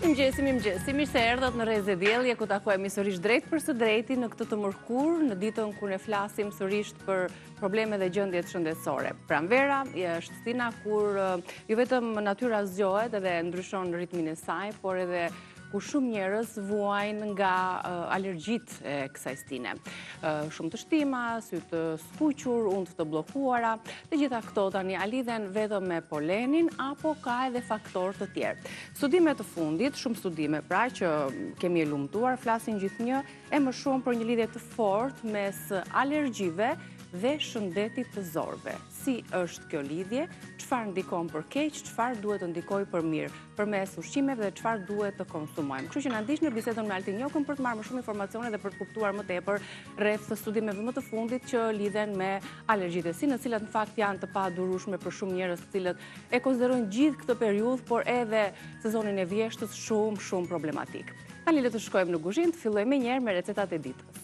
Mirëmëngjesi, mirë se erdhët në Rrezë e Diellje, ku takohemi sërish drejt për së drejti në këtë të mërkur, në ditën ku ne flasim sërish për probleme dhe gjendjet shëndetësore. Pranvera është stina kur jo vetëm natyra zgjohet edhe ndryshon ritmin e saj, por edhe ku shumë njerëz vuajnë nga alergjit e kësaj stine. Shumë të shtima, sy të skuqur, undë të bllokuara, të gjitha këto tani a lidhen vetëm me polenin apo ka edhe faktorë të tjerë. Studimet të fundit, shumë studime pra që kemi lumtuar, flasin gjithnjë e më shumë për një lidhje të fortë mes alergjive dhe shëndetit të zorve. Si është kjo lidhje, çfarë ndikon për keq, çfarë duhet të ndikojë për mirë, përmes ushqimeve dhe çfarë duhet të konsumojmë. Kështu që na ndiqni në bisedën me Altin Jokën për të marrë më shumë informacione dhe për të kuptuar më tepër rreth studimeve më të fundit që lidhen me alergjitë, në cilat në fakt janë të padurueshme për shumë njerëz të cilët e konsiderojnë gjithë këtë periudhë, por edhe sezonin e vjeshtës shumë problematik. Tani le të shkojmë në kuzhinë, të fillojmë njëherë me recetat e ditës.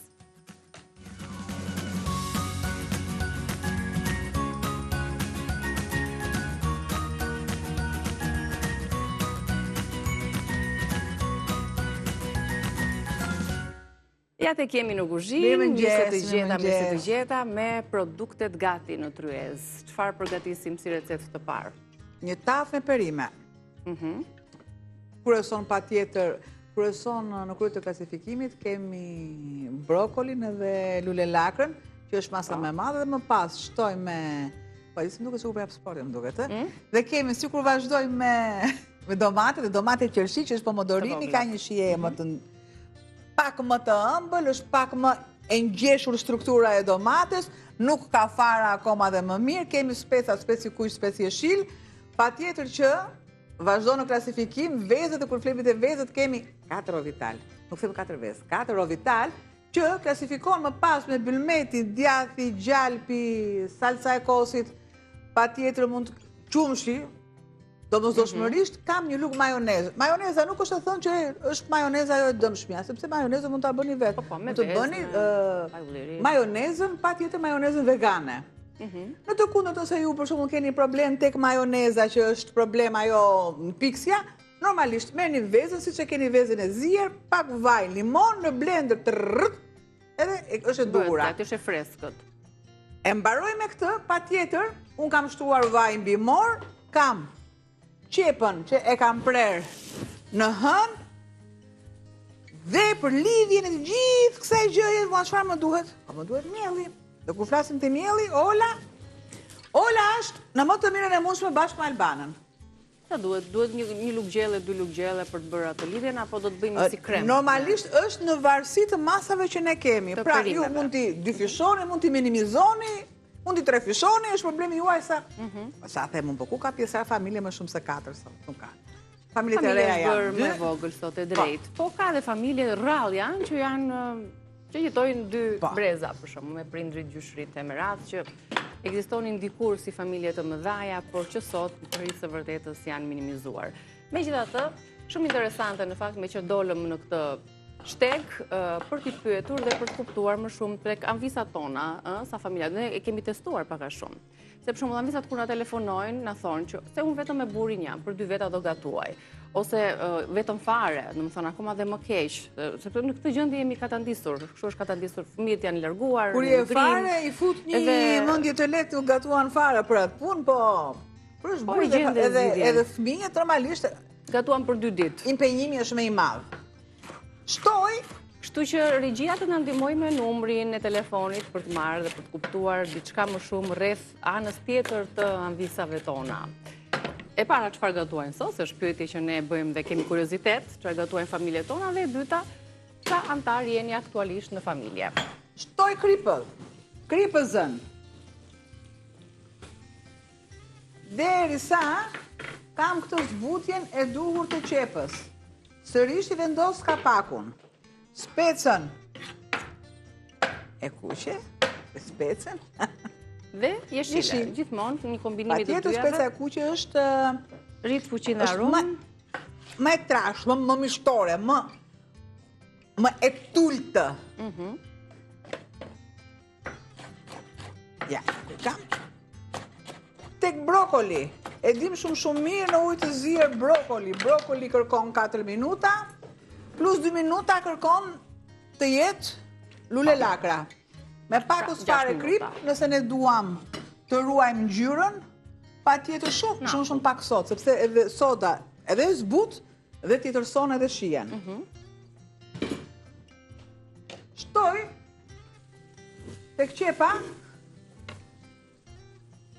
Ja të kemi në kuzhinë, mirë të gjeta me produktet gati në tryez. Çfarë përgatisim si recetë të parë? Një tavë me perime. Kryeson patjetër, në krye të klasifikimit kemi brokolin edhe lule lakrën, që është masa më e madhe, dhe më pas shtoj me, po si më duket sikur për jap sport, më duket, dhe kemi sikur vazhdoj me domate, dhe domate qershi, që është pomodorini, ka një shije më të pak më të ëmbël, është pak më e ngjeshur struktura e domates, nuk ka fara akoma dhe më mirë, kemi speca, speci kuq, speci jeshil, patjetër që vazhdo në klasifikim, vezët, e kur flemit e vezët kemi 4 Rovital, nuk them 4 vezë, 4 Rovital, që klasifikon më pas me bylmeti, djathi, gjalpi, salsa e kosit, patjetër mund qumshi, domosdoshmërisht kam një lugë majonezë. Majoneza nuk është të thënë që është majoneza jo e dëmshmja, sepse majonezën mund ta bëni vetë. Mund të bëni majonezën, patjetër majonezën vegane. Në të kundërtën se ju për shembull keni problem tek majoneza që është problem ajo piksja, normalisht merrni vezën siç e keni vezën e zier, pak vaj, limon në blender, edhe është e duhur. Atë është e freskët. E mbaroj me këtë, patjetër, un kam shtuar vaj mbi mor, kam qepën që e kam prerë në hën, dhe për lidhjen e të gjithë kësaj gjëje, çfarë më duhet? Më duhet mielli. Dhe kur flasim te mielli, Ola është në më të mirën e mundshme bashkë me Albanën. Sa duhet? Duhet një lugë gjelle, 2 lugë gjelle për të bërë atë lidhjen, apo do të bëjmë si krem? Normalisht është në varësi të masave që ne kemi. Pra ju mund t'i dyfishoni, mund t'i minimizoni, mund t'i trefishoni, është problemi juaj sa them unë, po ku ka pjesëra familje më shumë se 4 sot? Nuk ka. Familjet e reja janë 2. Me vogël sot e drejt. Po ka dhe familje rrallë janë që jetojnë 2 breza, për shembull, me prindrit gjyshrit e merat, që ekzistonin dikur si familje të mëdhaja, por që sot në përgjithësi së vërtetës janë minimizuar. Megjithatë, shumë interesante në fakt me që dolëm në këtë shteg për t'i pyetur dhe për të kuptuar më shumë tek anvisat tona, sa familja. Ne e kemi testuar pak a shumë. Se për shembull anvisat kur na telefonojnë, na thonë që se unë vetëm me burin jam, për 2 veta do gatuaj. Ose vetëm fare, domethënë akoma dhe më keq, sepse në këtë gjendje jemi katandisur, kështu është katandisur, fëmijët janë larguar. Kur je fare i fut një mendje të lehtë u gatuan fare për atë punë, po për është burë edhe fëmijët normalisht gatuan për 2 ditë. Impenjimi është më i madh. Kështu që regjia të na ndihmojë me numrin e telefonit për të marrë dhe për të kuptuar diçka më shumë rreth anës tjetër të anvisave tona. E para çfarë gatuajnë sot, është pyetje që ne bëjmë dhe kemi kuriozitet, çfarë gatuajnë familjet tona, dhe e dyta, sa antar jeni aktualisht në familje. Shtoj kripëzën. Derisa kam këtë zbutjen e duhur të qepës. Sërish i vendos kapakun, specën e kuqe, specën dhe jeshile. Gjithmonë një kombinim i të dyjave. Patjetër speca e kuqe është rrit fuqinë e aromë, më e trashë, më mishtore, më e tultë. Ja, kam. Tek brokoli E dim shumë mirë në ujë të zier brokoli. Brokoli kërkon 4 minuta, plus 2 minuta kërkon të jetë lule lakra. Me pakos fare krip, nëse ne duam të ruajmë ngjyrën, patjetër shumë pak sodë, sepse edhe soda edhe zbut dhe tjetërson edhe shijen. Shtoj tek qepa.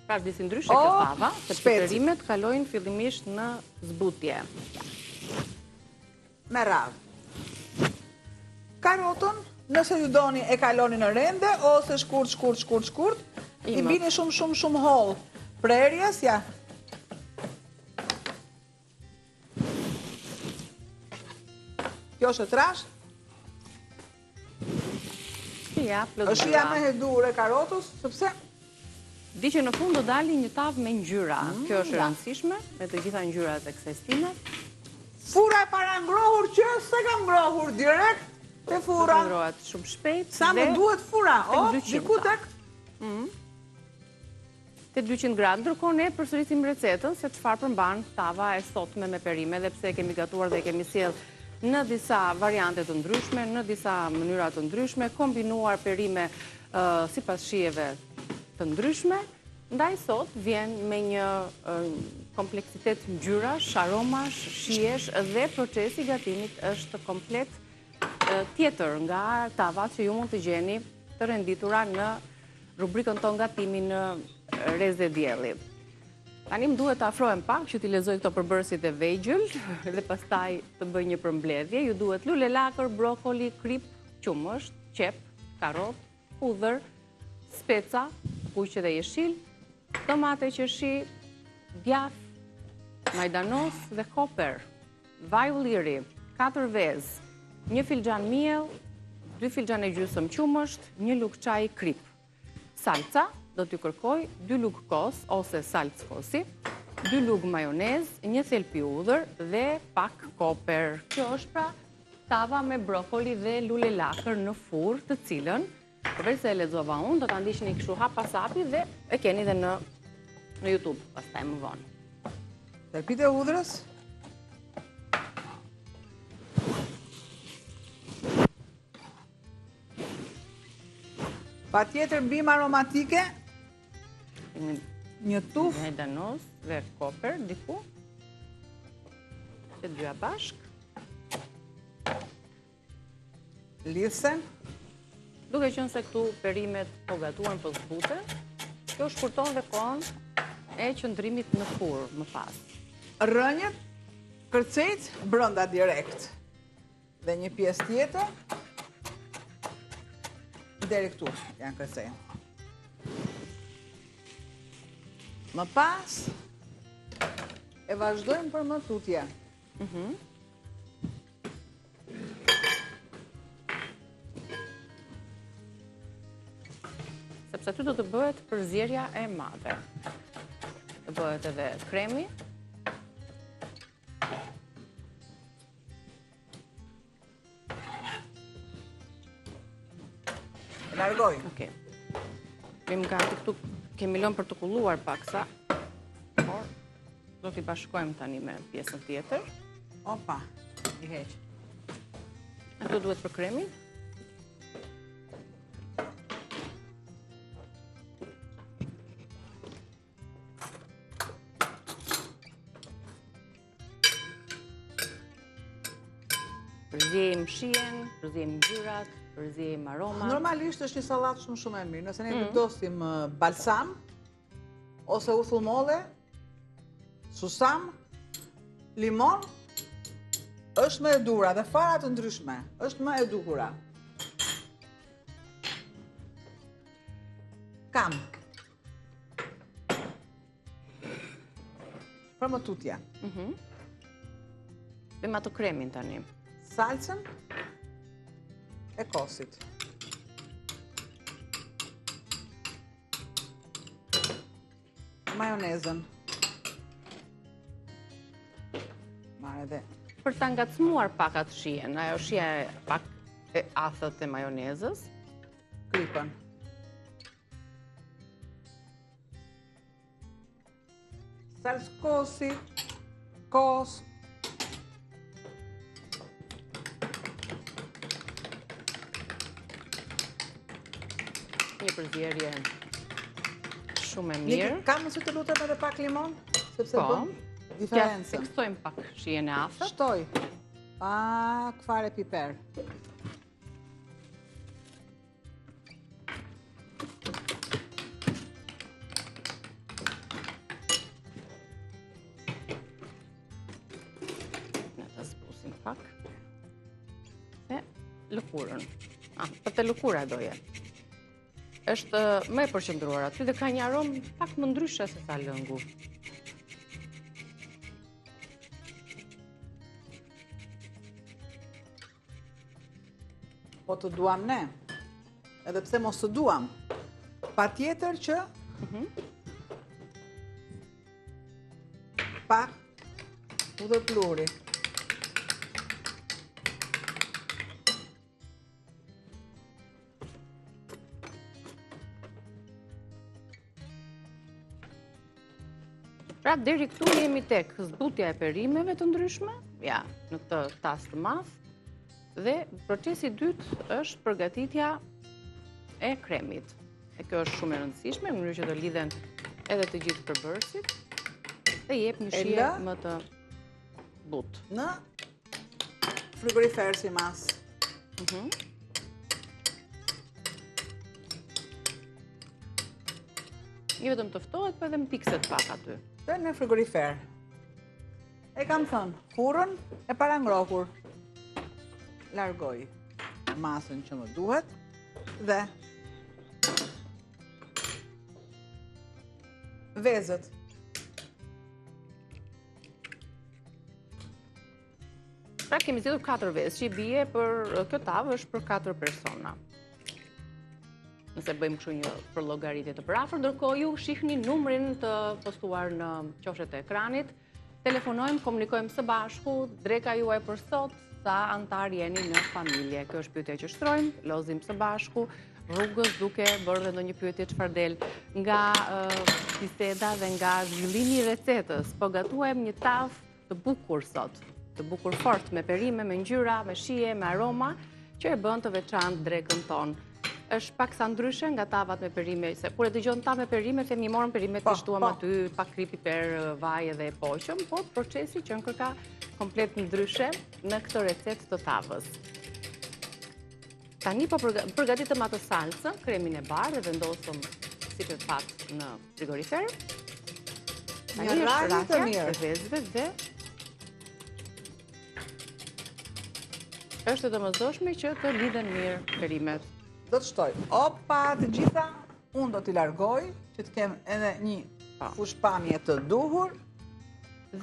Pra disi ndryshe kjo tava, sepse perimet kalojnë fillimisht në zbutje. Me radhë. Karotën, nëse ju doni e kaloni në rende, ose shkurt, i bini shumë hollë. Prerjes, ja. Kjo është trash. Është ja me hedur e karotës, sepse di që në fund do dali një tavë me ngjyra. Kjo është e rëndësishme, me të gjitha ngjyrat e kësaj stime. Fura e para ngrohur që se kam ngrohur direkt te fura. Ngrohet shumë shpejt. Sa më duhet fura? Diku tek? Te 200 gradë, ndërkohë ne përsërisim recetën se çfarë përmban tava e sotme me perime, dhe pse e kemi gatuar dhe e kemi sjell në disa variante të ndryshme, në disa mënyra të ndryshme, kombinuar perime sipas shijeve të ndryshme, ndaj sot vjen me një kompleksitet ngjyrash, aromash, shijesh dhe procesi gatimit është komplet tjetër nga tavat që ju mund të gjeni të renditura në rubrikën tonë gatimi në rreze dielli. Tani më duhet të afrohem pak që t'i lexoj këto përbërësit e vegjël dhe pastaj të bëj një përmbledhje. Ju duhet lule lakër, brokoli, krip, qumësht, qep, karot, hudhër, speca, kuqe dhe jeshil, tomate qershi, djath, majdanos dhe koper, vaj ulliri, 4 vezë, 1 filxhan miell, 2 filxhan e gjysmë qumësht, 1 lugë çaj krip. Salca do t'ju kërkoj 2 lugë kos ose salcë kosi, 2 lugë majonez, 1 thelpi hudhër dhe pak koper. Kjo është pra tava me brokoli dhe lule lakër në furrë, të cilën përveç se e lexova unë, do ta ndiqni kështu hap pas hapi dhe e keni edhe në YouTube pastaj më vonë. Thelpit e hudhrës. Patjetër bim aromatike. Një tuf. Majdanos dhe koper diku. Të dyja bashk. Lidhsen. Duke qenë se këtu perimet po gatuan po zbuten, kjo shkurton dhe kohën e qëndrimit në furrë më pas. Rrënjët kërcejt brenda direkt. Dhe një pjesë tjetër deri këtu janë kërcejnë. Më pas e vazhdojmë për më tutje. Sepse aty do të bëhet përzierja e madhe. Të bëhet edhe kremi. Largoj. Okej. Vim gati këtu, kemi lënë për të kulluar paksa, por do t'i bashkojmë tani me pjesën tjetër. Opa, i heq. Këtu duhet për kremin. Përzijim shijen, përzijim ngjyrat, përzijim aromat. Normalisht është një sallatë shumë e mirë. Nëse ne vendosim balsam, ose uthullmolle, susam, limon, është më e dura dhe fara të ndryshme. Është më e dukura. Kam. Për më tutje. Bëjmë ato kremin tani. Salcën e kosit. Majonezën. Marrë edhe. Për ta ngacmuar pak atë shijen, ajo shija e pak e athët e majonezës. Kripën. salsë kosi, kos. Një përzierje shumë e mirë. Ka mësë të lutem edhe pak limon? Sepse bën Ja diferencën. tekstojmë pak shijen e afërt. Shtoj pak fare piper. Ne të zbusim pak. E lëkurën. Për të lëkura doje. Është më e përqendruar aty dhe ka një aromë pak më ndryshe se sa lëngu. Po të duam ne, edhe pse mos të duam, pa tjetër që pak hudhër pluri. Pra, deri këtu jemi tek zbutja e perimeve të ndryshme, ja, në këtë tas të madh, dhe procesi i dytë është përgatitja e kremit. E kjo është shumë e rëndësishme, në mënyrë që të lidhen edhe të gjithë përbërësit dhe jep një shije më të butë. Në frigorifer si mas. Jo vetëm të ftohet, por edhe më pikset pak aty. Dhe në frigorifer. E kam thënë, hurën e para ngrohur. Largoj masën që më duhet dhe vezët. Pra kemi zgjedhur 4 vezë, që i bie për kjo tavë është për 4 persona. Nëse bëjmë kështu një përllogaritje të përafërt, ndërkohë ju shihni numrin të postuar në qofshet e ekranit. Telefonojmë, komunikojmë së bashku, dreka juaj për sot, sa antar jeni në familje. Kjo është pyetja që shtrojmë, lozim së bashku, rrugës duke bërë dhe ndonjë pyetje çfarë del nga biseda dhe nga zhvillimi i recetës. Po gatuajmë një tavë të bukur sot, të bukur fort, me perime, me ngjyra, me shije, me aroma, që e bën të veçantë drekën tonë. Është pak sa ndryshe nga tavat me perime, se kur e dëgjon tavë me perime, themi morëm perimet që shtuam aty, pak kri, piper, vaj edhe e poqëm, por procesi që ka komplet ndryshe në këtë recetë të tavës. Tani po përgatitëm atë salsën, kremin e bardhë dhe vendosëm siç e pat në frigorifer. Një rrahje të mirë e vezëve dhe është e domosdoshme që të lidhen mirë perimet. Do të shtoj. Opa, të gjitha, unë do t'i largoj, që të kem edhe një fushpamje të duhur.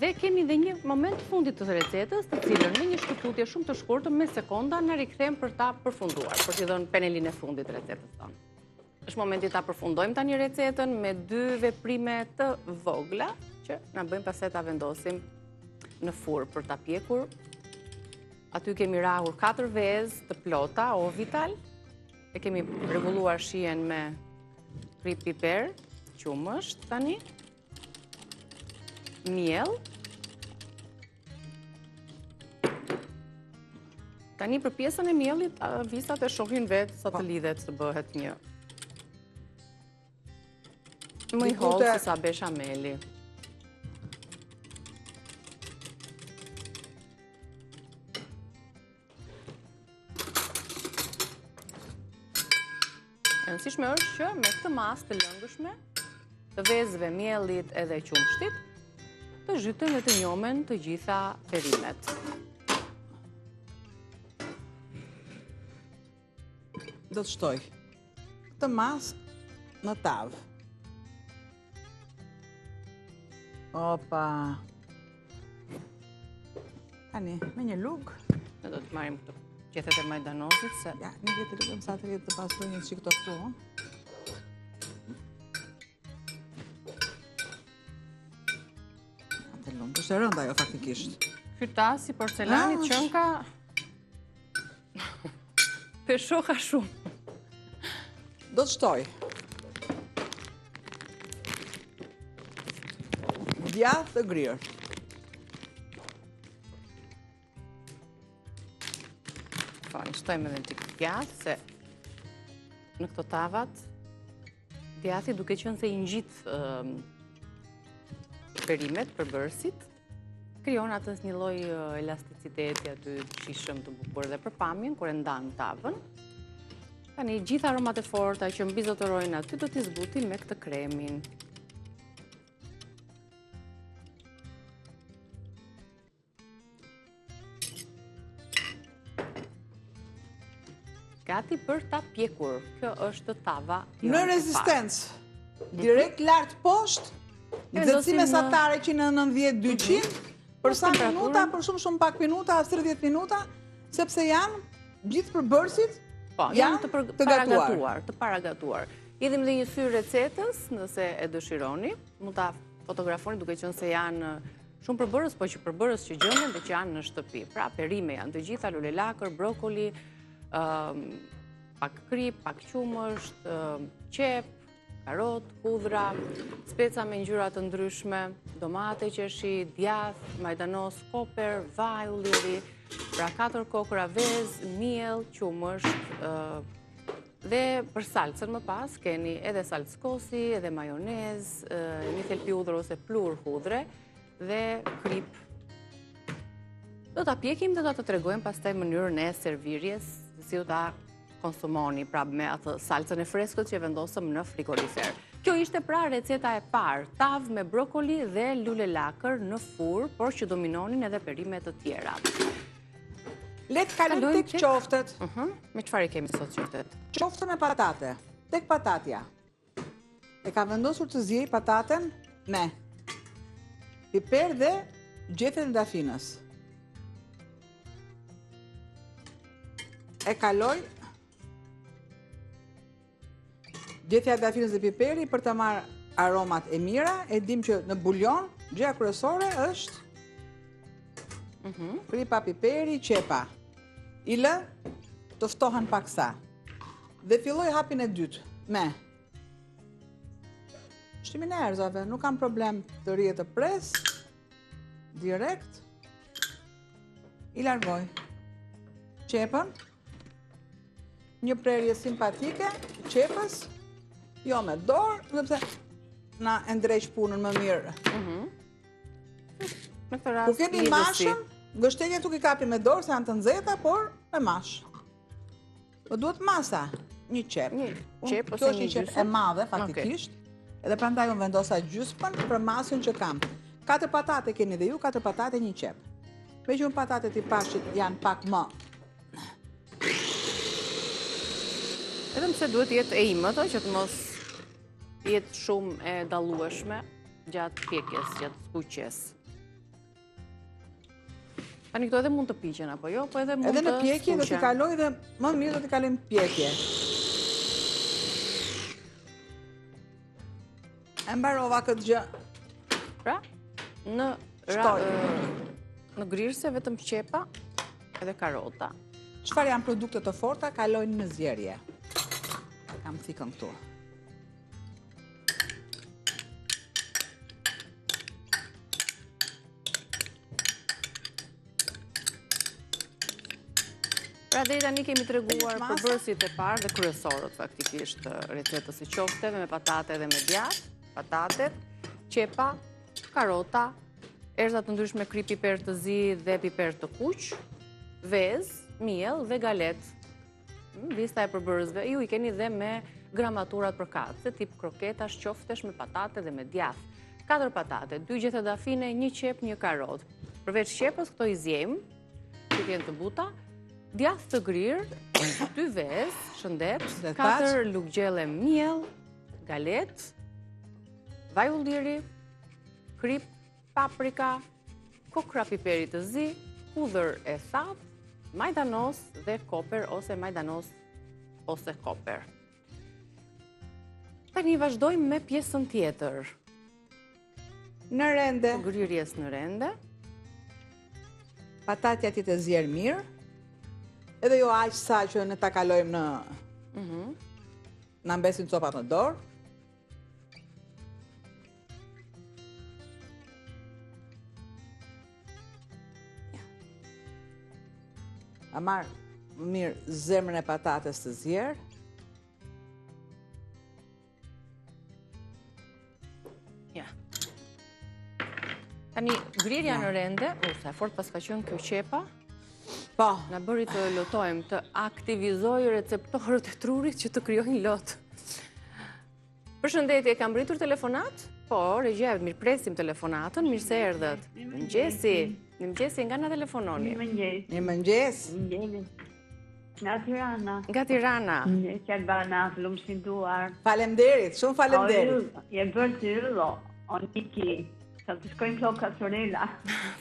Dhe kemi dhe një moment fundit të recetës, të cilën me një shkëputje shumë të shkurtër me sekonda në rikthejmë për ta përfunduar, për t'i dhënë penelin e fundit të recetës tonë. Është momenti ta përfundojmë tani recetën me 2 veprime të vogla, që na bëjmë pastaj ta vendosim në furr për ta pjekur. Aty kemi rahur 4 vezë të plota, Orvital. E kemi rregulluar shijen me krip piper, qumësht tani, miell. Tani për pjesën e miellit, visat e shohin vetë sa të lidhet të bëhet një më i hollë se sa beshameli. E rëndësishme është që me këtë masë të lëngëshme, të vezëve, miellit edhe qumshtit, të zhyten dhe të njomen të gjitha perimet. Do të shtoj këtë masë në tavë. Opa. Tani, me një lugë. Ne do të marrim këtë gjethet e majdanozit, se... Ja, një vjetë të lugëm sa të vjetë të pasur një qikë të këtu. Atë lungë, është e rënda jo faktikisht. Kyta si porcelanit qënka... Peshoka shumë. Do të shtoj djathë të grirë. Shtojmë edhe në të djathë, se në këto tavat, djathi duke qenë se i ngjit perimet për bërësit, krijon atës një lloj elasticiteti aty shishëm të bukur dhe për pamjen, kur e ndan tavën. Tani gjithë aromat e forta që mbizotërojnë aty do t'i zbutim me këtë kremin. Gati për ta pjekur. Kjo është tava në rezistencë. Direkt lart poshtë, nxehtësi mesatare 190-200 për sa minuta, për shumë pak minuta, 30 minuta, sepse janë gjithë përbërësit janë të paragatuar. Idhim dhe një syrë recetës, nëse e dëshironi, mund ta fotografoni duke qenë se janë shumë përbërës, po që përbërës që gjenden dhe që janë në shtëpi. Pra, perime janë të gjitha, lule lakër, brokoli, pak krip, pak qumësht, qep, karot, hudhra, speca me ngjyra të ndryshme, domate qeshi, djath, majdanos, koper, vaj, ulliri, pra 4 kokra vez, miell, qumësht, dhe për salcën më pas keni edhe salcë kosi, edhe majonez, një thelpi hudhër ose plur hudhre dhe krip. Do ta pjekim dhe do të tregojmë pastaj mënyrën e servirjes, si do ta konsumoni pra me atë salcën e freskët që vendosëm në frigorifer. Kjo ishte pra receta e parë, tavë me brokoli dhe lule lakër në furrë, por që dominonin edhe perime të tjera. Le të kalojmë tek qoftet. Me çfarë kemi sot qoftet? Qoftën e patate. Tek patatja. E ka vendosur të ziej pataten me piper dhe gjethe të dafinës. E kaloj gjetja e dafinës dhe piperi për të marrë aromat e mira. E dim që në buljon, gjëja kryesore është kripa, piperi, qepa. I lë të ftohen paksa. Dhe filloj hapin e dytë me shtimin e erëzave, nuk kam problem të rrihet të pres, direkt i largoj qepën, një prerje simpatike, qepës, jo me dorë, sepse na e ndreq punën më mirë. Ku kemi mashën, gështenje tuk i kapi me dorë, se janë të nxehta, por me mashë. Po duhet masa, një qep. Kjo është një qep e madhe, faktikisht, edhe prandaj unë vendosa gjysmën për masën që kam. 4 patate keni dhe ju, 4 patate, një qep. Me që unë patatet i pashit janë pak më. Edhe pse duhet jetë e imëto, që të mos jetë shumë e dallueshme gjatë pjekjes, gjatë skuqjes. Tani këto edhe mund të piqen, apo jo? Po edhe mund të skuqen. Edhe në pjekje do t'i kaloj dhe më mirë do t'i kalojmë pjekje. E mbarova këtë gjë. Pra, në grirëse vetëm qepa edhe karota. Çfarë janë produkte të forta, kalojnë në zjerje. Kam thikën këtu. Pra deri tani kemi treguar përbërësit e parë dhe kryesorët faktikisht recetës së qofteve me patate dhe me djath, patatet, qepa, karota, erëza të ndryshme, krip, piper të zi dhe piper të kuq, vez, miell dhe galet. Lista e përbërësve, ju i keni dhe me gramaturat për katse, tip kroketash, qoftesh me patate dhe me djath. 4 patate, 2 gjethe dafine, 1 qep, 1 karot. Përveç qepës, këto i zjem, që t'jenë të buta, djath të grirë, 2 vez, shëndet, 4 luggjelle miell, galet, vaj ulliri, krip, paprika, kokra piperi të zi, hudhër e thatë, majdanos dhe koper ose majdanos ose koper. Tani vazhdojmë me pjesën tjetër. Në rende. Grirjes në rende. Patatja ti të zjerë mirë. Edhe jo aq sa që ne ta kalojmë në na mbesin copat në dorë. A marr mirë zemrën e patates të zjerë. Ja. Tani, grirja në rende, sa e fort pas ka qenë kjo qepa, Po. na bëri të lotojmë, të aktivizoj receptorët e trurit që të krijojnë lot. Përshëndetje, kam britur telefonat? Po, regjia, mirë presim telefonatën, mirë se erdhët. Mëngjesi, nga na telefononi? Mirëmëngjes. Nga Tirana. Nga Tirana. Që Albana, lumëshin duar. Faleminderit, shumë faleminderit. Je bërë të rrëdo, o Niki, sa të shkojmë floka sorela.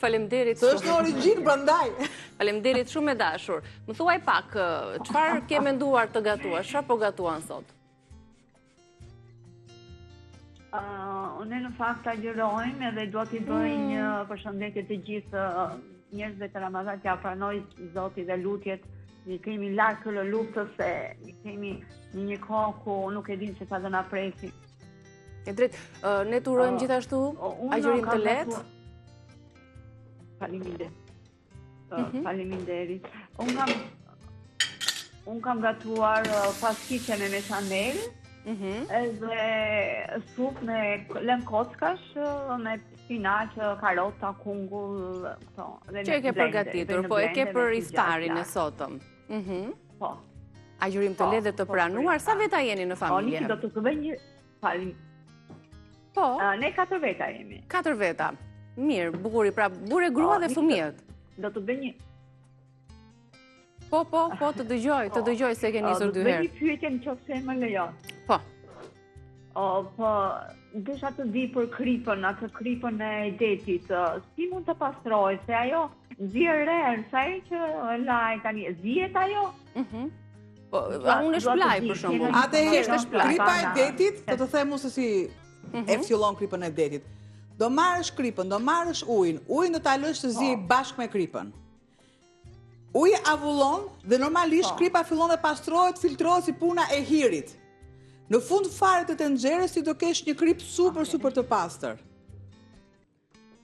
Faleminderit Të është në origjinë prandaj. Faleminderit shumë e dashur. Më thuaj pak, çfarë ke menduar të gatuash? Çfarë po gatuan sot? Unë në fakt të agjërojmë edhe do t'i bëj një përshëndetje të gjithë njerëzve të Ramazan që pranoj Zoti dhe lutjet. Ne kemi larg këllë luftës se ne kemi një kohë ku nuk e dim se sa do na presi. E drejt, ne të urojmë gjithashtu agjërim të lehtë. Faleminderit. Unë kam gatuar pastiqe me mesanel, edhe sup me lëm kockash, me spinaq, karota, kungull, këto. Që e ke përgatitur, po e ke për iftarin e sotëm. Po. Agjërim të lehtë të pranuar, sa veta jeni në familje? Niki, do të të bëj një... Po. Ne 4 veta jemi. 4 veta. Mirë, buri, pra bure, grua dhe fëmijët. Do të bëj një... Po, të dëgjoj se ke nisur 2 herë. Do të bëj një pyetje në qoftë se më lejon. Po. Po, desha të di për kripën, atë kripën e detit, si mund të pastrohet, se ajo zjerë rerë, sa e që laj tani, zjet ajo? Po, unë është plaj për shumë. Atëherë, kripa e detit, të themu se si e fillon kripën e detit. Do marrësh kripën, do marrësh ujin do ta lësh të zijë bashkë me kripën. Uji avullon dhe normalisht kripa fillon dhe pastrohet, filtrohet si puna e hirit. Në fund fare të tenxherës ti do kesh një krip super të pastër.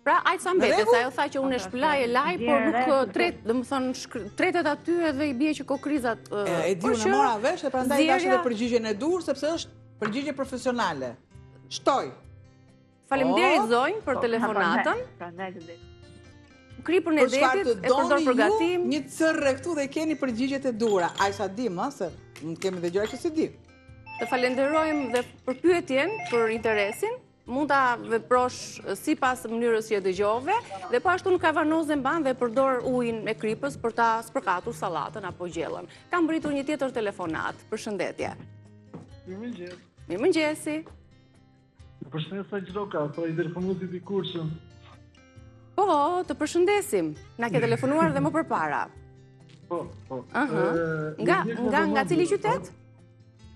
Pra, ajtë sa mbetet, ajo tha që unë e shpëlaj e laj, por nuk tretet aty edhe i bie që kokrizat... E di unë mora vesh dhe prandaj dash edhe përgjigjen e dur, sepse është përgjigje profesionale. Shtoj. Faleminderit zonjë për telefonatën. Kripën e detit e përdor për gatim. Një cërre këtu dhe keni përgjigjet e dura. Aj sa dim, se nuk kemi dhe gjëra që si dim. Të falenderojmë dhe për pyetjen, për interesin. Mund ta veprosh sipas mënyrës që e dëgjove, dhe po ashtu nuk ka vanoze mban dhe përdor ujin e kripës për ta spërkatur sallatën apo gjellën. Kam mbritur një tjetër telefonat. Përshëndetje. Mirëmëngjes. Mirëmëngjesi. Përshëndes sa Gjiroka, po i telefonuti dikurshëm. Po, të përshëndesim. Na ke telefonuar dhe më përpara. Po. Nga cili qytet?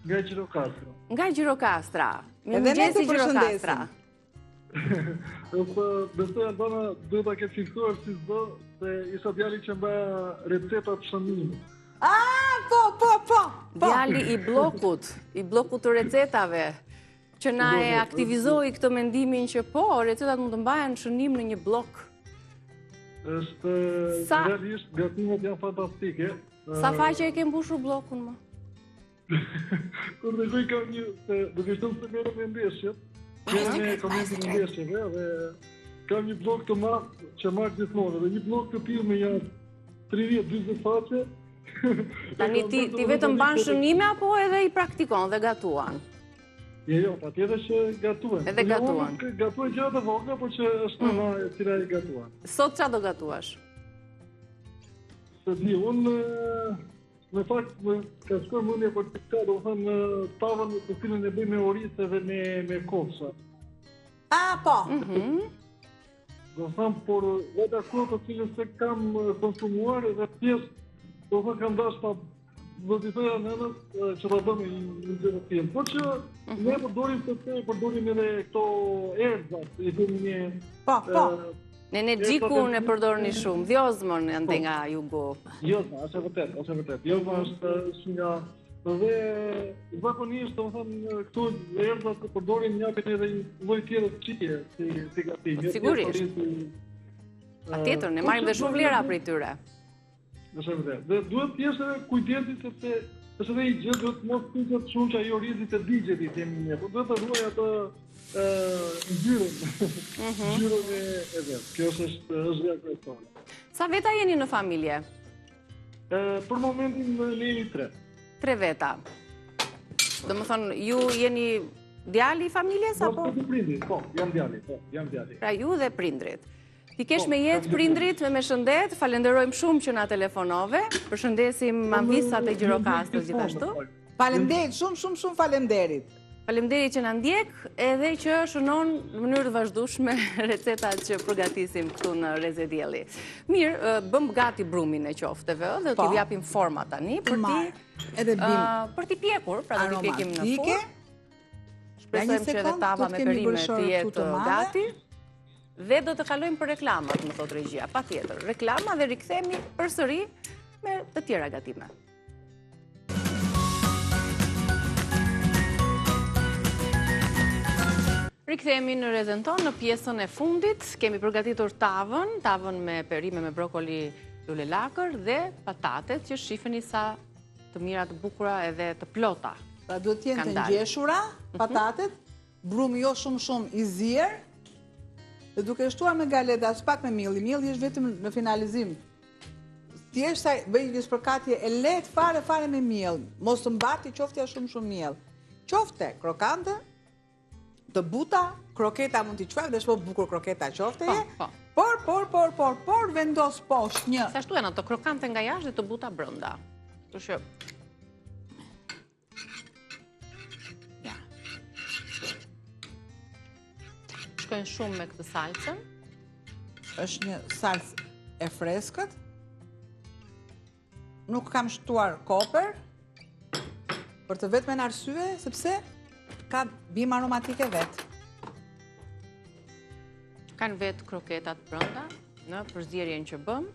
Nga Gjirokastra. Nga Gjirokastra. Edhe ne të përshëndesim. Besoj Albana duhet ta ketë fiksuar si çdo se isha djali që mba receta të shënimit. Po. Djali i blokut të recetave, që na e aktivizoi këtë mendimin që po, recetat mund të mbahen shënim në një blok. Është realisht gatimet janë fantastike. Sa faqe e ke mbushur blokun më? Kur dhe kuj kam një, duke shtu se merë me ndeshjet, me komentin e ndeshjeve, dhe kam një blok të marrë që marrë gjithmonë, dhe një blok të tillë me janë 30-40 faqe. Tani ti vetëm ban shënime apo edhe i praktikon dhe gatuan? Jo, patjetër që gatuan. Edhe gatuan. Gatuan gjëra të vogla, por që është në e cila i gatuan. Sot çfarë do gatuash? Se di, unë në fakt ka shkuar mundje për të ka, do thënë tavën të cilën e bëj me orisë dhe me kopsha. Po. Do thënë, por vetë ato të cilën se kam konsumuar dhe pjesë, do thënë kam dash ta do t'i thoja nënës që ta bëmë një gjë të tillë. Por që ne përdorim edhe këto erzat, i kemi një... Po. Ne gjikun e përdorni shumë, dhjozmën ende nga jugu. Dhjozma, është e vërtet. Dhjozma është nga... Dhe zakonisht, do thënë, këtu erzat të përdorim njapin edhe një lloj tjetër të qije, si gatim. Sigurisht. Patjetër, ne marrim dhe shumë vlera prej tyre. Është vërtet. Dhe duhet të jesh edhe kujdesi sepse është edhe një gjë duhet mos piqet shumë që ajo rrezit e digjeti themi ne, por duhet të ruaj atë ngjyrën. Ngjyrën e vet. Kjo është gjë kryesore. Sa veta jeni në familje? Për momentin ne jemi 3. 3 veta. Domethënë ju jeni djali i familjes apo? Po, prindrit, po, jam djali. Pra ju dhe prindrit. Ti kesh me jetë prindrit me shëndet, falenderojmë shumë që na telefonove, përshëndesim Manvisat e Gjirokastës gjithashtu. Faleminderit, shumë faleminderit. Faleminderit që na ndjek edhe që shënon në mënyrë të vazhdueshme recetat që përgatisim këtu në Reze Dielli. Mirë, bëm gati brumin e qofteve dhe do t'i japim forma tani për ti pjekur, pra do t'i pjekim në furrë. Shpresojmë që edhe tava me perime të jetë gati. Dhe do të kalojmë për reklamat, më thot regjia, patjetër. Reklama dhe rikthehemi përsëri me të tjera gatime. Rikthehemi në Rezen tonë në pjesën e fundit. Kemi përgatitur tavën me perime me brokoli lule lakër dhe patatet që shifeni sa të mira, të bukura edhe të plota. Pra duhet të jenë të ngjeshura patatet, brumi jo shumë i zier, dhe duke shtuar me galeta, as pak me miell. Mielli është vetëm në finalizim. Thjesht sa bëj një spërkatje e lehtë fare me miell. Mos të mbati qoftja shumë miell. Qofte krokante, të buta, kroketa mund t'i quajmë, dhe shpo bukur kroketa qofteje, por vendos poshtë një. Sa ashtu janë ato krokante nga jashtë dhe të buta brenda. Kështu që shkojnë shumë me këtë salcën. Është një salcë e freskët. Nuk kam shtuar koper, për të vetmen arsye, sepse ka bimë aromatike vetë. Kanë vetë kroketat brenda në përzierjen që bëm.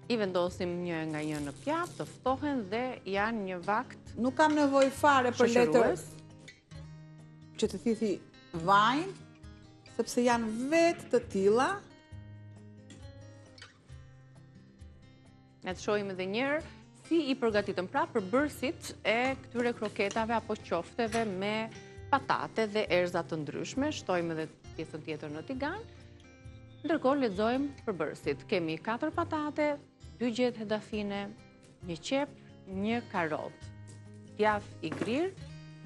I vendosim një nga një në pjatë, të ftohen dhe janë një vakt. Nuk kam nevojë fare për letër që të thithi vajnë, sepse janë vetë të tilla. Ne të shohim edhe njërë si i përgatitëm pra për bërësit e këtyre kroketave apo qofteve me patate dhe erza të ndryshme. Shtojmë edhe pjesën tjetër në tigan. Ndërkohë lexojmë për bërësit. Kemi 4 patate, 2 gjethe dafine, 1 qep, 1 karot, djath i grirë,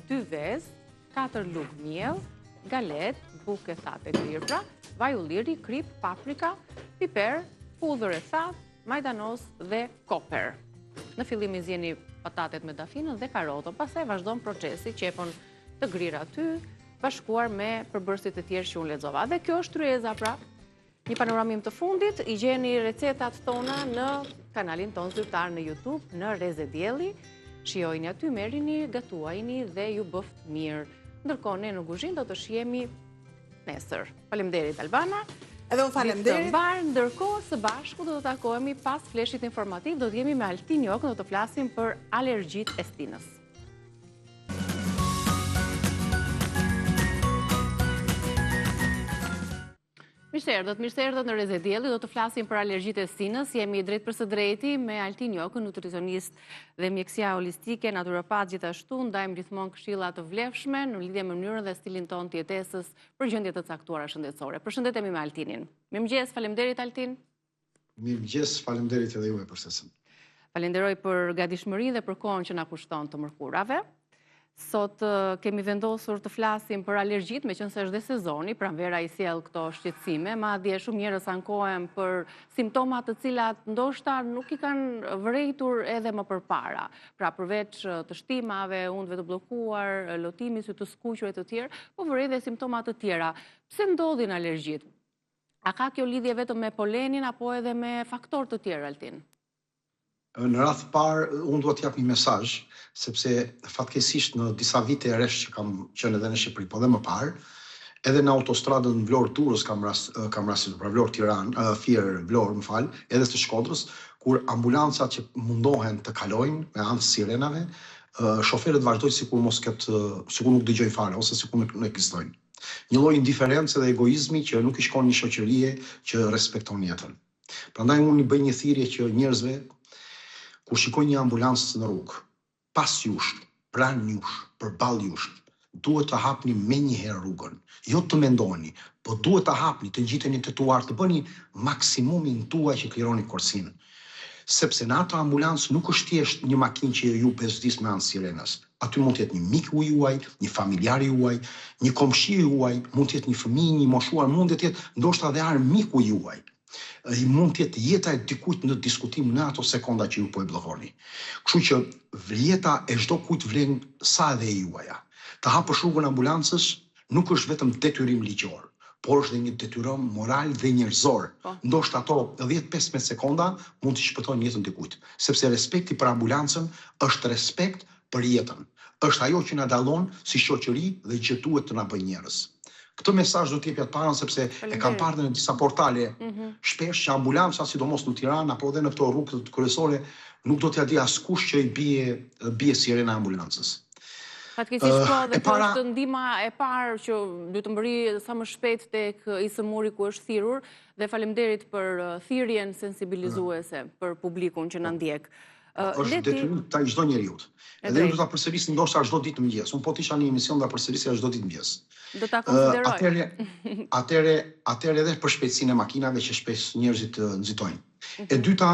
2 vezë, 4 lugë miell, galet, buke thate grirë pra, vaj ulliri, krip, paprika, piper, pudhër e thatë, majdanos dhe koper. Në fillim i zjeni patatet me dafinën dhe karotën, pastaj vazhdon procesi, qepon të grirë aty, bashkuar me përbërësit e tjerë që unë lexova. Dhe kjo është tryeza pra, një panoramim të fundit, i gjeni recetat tona në kanalin ton zyrtar në YouTube, në Reze Dielli. Shijojni aty, merrini, gatuajini dhe ju bëft mirë. Ndërkohë ne në kuzhinë do të shihemi nesër. Faleminderit Albana. Edhe unë faleminderit. Ndërkohë së bashku do të takohemi pas fleshit informativ, do të jemi me Altin Jokën, do të flasim për alergjitë e stinës. Mirë se erdhët në Reze Dielli, do të flasim për alergjitë e stinës. Jemi drejt për së drejti me Altin Jokën, nutricionist dhe mjekësia holistike, naturopat gjithashtu. Ndajmë gjithmonë këshilla të vlefshme në lidhje me mënyrën dhe stilin ton të jetesës për gjendje të caktuara shëndetësore. Përshëndetemi me Altinin. Mirëmëngjes, faleminderit Altin. Mirëmëngjes, faleminderit edhe juve për sesën. Falenderoj për gatishmërinë dhe për kohën që na kushton të mërkurave. Sot kemi vendosur të flasim për alergjitë, meqense është dhe sezoni, pranvera i sjell këto shqetësime, madje shumë njerëz ankohen për simptomat të cilat ndoshta nuk i kanë vërejtur edhe më përpara. Pra përveç të shtimave, undëve të bllokuar, lotimi sy të skuqur e të tjerë, po vërej dhe simptoma të tjera. Pse ndodhin alergjitë? A ka kjo lidhje vetëm me polenin apo edhe me faktorë të tjerë, Altin? Në radhë parë, unë duhet t'jap një mesazh, sepse fatkeqësisht në disa vite e rresht që kam qenë edhe në Shqipëri, po dhe më parë, edhe në autostradën Vlorë-Durrës kam rastisur, pra Vlorë-Tiranë, Fier-Vlorë, edhe të Shkodrës, kur ambulancat që mundohen të kalojnë me anë të sirenave, shoferët vazhdojnë sikur nuk dëgjojnë fare, ose sikur nuk ekzistojnë. Një lloj indiferencë dhe egoizmi që nuk i shkon një shoqërie që respekton jetën. Prandaj unë i bëj një thirrje që njerëzve kur shikojnë një ambulancë në rrugë, pas jush, pranë jush, përballë jush, duhet të hapni menjëherë rrugën. Jo të mendoni, po duhet të hapni, të ngjiteni të tuar, të bëni maksimumin tuaj që klironi korsinë. Sepse në atë ambulancë nuk është thjesht një makinë që ju bezdis me anë sirenës. Aty mund të jetë një miku juaj, një familjar juaj, një komshi juaj, mund të jetë një fëmijë, një moshuar, mund të jetë ndoshta edhe armiku juaj. Mund të jetë jeta e dikujt në diskutim në ato sekonda që ju po e bllokoni. Kështu që jeta e çdo kujt vlen sa edhe e juaja. Të hapësh rrugën ambulancës nuk është vetëm detyrim ligjor, por është dhe një detyrim moral dhe njerëzor. Ndoshta ato 10-15 sekonda mund të shpëtojnë jetën e dikujt, sepse respekti për ambulancën është respekt për jetën. Është ajo që na dallon si shoqëri dhe që duhet të na bëjë njerëz. Këtë mesazh do t'jepja të parën sepse e kam parë në disa portale shpesh që ambulanca, sidomos në Tiranë apo edhe në këto rrugë kryesore, nuk do t'ja di askush që i bie sirena ambulancës. Fatkeqësisht po, dhe kjo është ndihma e parë që duhet të mbërri sa më shpejt tek ISMUR-i ku është thirrur, dhe faleminderit për thirrjen sensibilizuese për publikun që na ndjek. Është detyrim ta çdo njeriu. Edhe unë do ta përsëris ndoshta çdo ditë në mëngjes. Unë po të isha në emision do ta përsërisja çdo ditë në mëngjes. Do ta konsideroj. Atëherë edhe për shpejtësinë e makinave që shpesh njerëzit nxitojnë. E dyta,